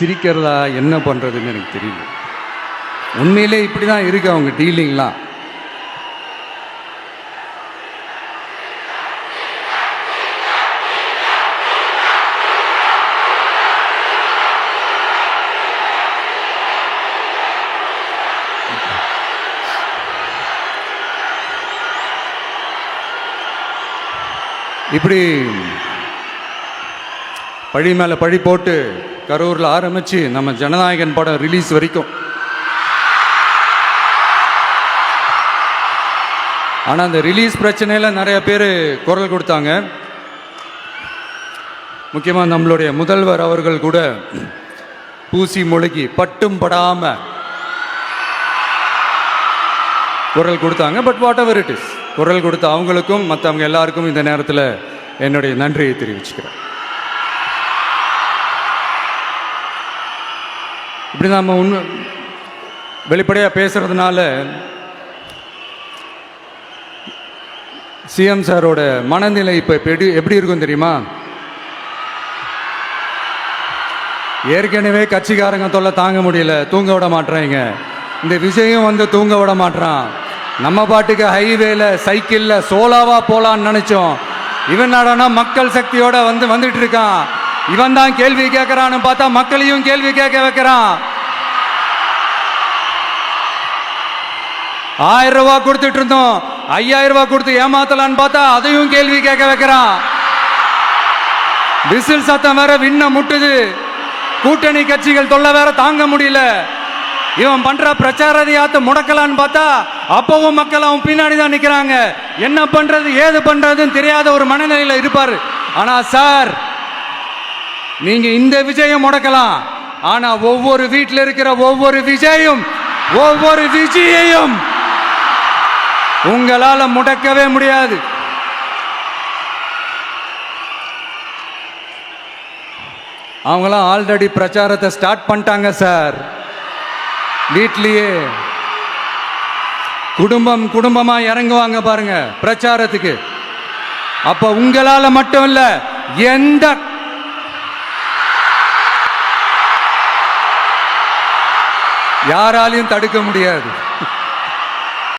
சிரிக்கிறதா என்ன பண்ணுறதுன்னு எனக்கு தெரியல. உண்மையிலே இப்படி தான் இருக்கு அவங்க டீலிங்லாம். இப்படி பழி மேலே பழி போட்டு கரூரில் ஆரம்பித்து நம்ம ஜனநாயகன் படம் ரிலீஸ் வரைக்கும். ஆனால் அந்த ரிலீஸ் பிரச்சனையில் நிறைய பேர் குரல் கொடுத்தாங்க. முக்கியமாக நம்மளுடைய முதல்வர் அவர்கள் கூட பூசி மொழிகி பட்டும் படாமல் குரல் கொடுத்தாங்க. But what ever it is, குரல் கொடுத்த அவங்களுக்கும் மற்றவங்க எல்லாருக்கும் இந்த நேரத்தில் என்னுடைய நன்றியை தெரிவிச்சுக்கிறேன். இப்படி நம்ம வெளிப்படையாக பேசுறதுனால சிஎம் சாரோட மனநிலை இப்போ எப்படி இருக்கும் தெரியுமா? ஏற்கனவே கட்சிக்காரங்க தொல்லை தாங்க முடியல, தூங்க விட மாட்டேறாங்க. இந்த விஜயம் வந்து தூங்க விட மாட்டான். நம்ம பாட்டுக்கு ஹைவேல சைக்கிளில் சோலாவா போலான்னு நினைச்சோம். இவன் நாடனா மக்கள் சக்தியோட வந்துட்டு இருக்கான். இவன் தான் கேள்வி கேட்கறான்னு பார்த்தா மக்களையும் கேள்வி கேட்க வைக்கிறான். 1000 ரூபாய் கொடுத்துட்டு இருந்தோம், 5000 ரூபாய் கொடுத்து ஏமாத்தலான்னு பார்த்தா அதையும் கேள்வி கேட்க வைக்கிறான். விசில் சத்தம் வேற விண்ண முட்டுது. கூட்டணி கட்சிகள் தொல்லை வேற தாங்க முடியல. இவன் பண்ற பிரச்சாரத்தையாத்த முடக்கலான்னு பார்த்தா அப்பவும் மக்கள் அவன் பின்னாடி தான் நிக்கிறாங்க. என்ன பண்றது ஏது பண்றதுன்னு தெரியாத ஒரு மனநிலையில இருப்பாரு. ஆனா சார், நீங்க இந்த விஜயம் முடக்கலாம், ஆனா ஒவ்வொரு வீட்டில் இருக்கிற ஒவ்வொரு விஜயையும் உங்களால முடக்கவே முடியாது. அவங்களாம் ஆல்ரெடி பிரச்சாரத்தை ஸ்டார்ட் பண்ணிட்டாங்க சார். வீட்லயே குடும்பமா இறங்குவாங்க பாருங்க பிரச்சாரத்துக்கு. அப்ப உங்களால மட்டும் இல்ல, எந்த யாராலையும் தடுக்க முடியாது.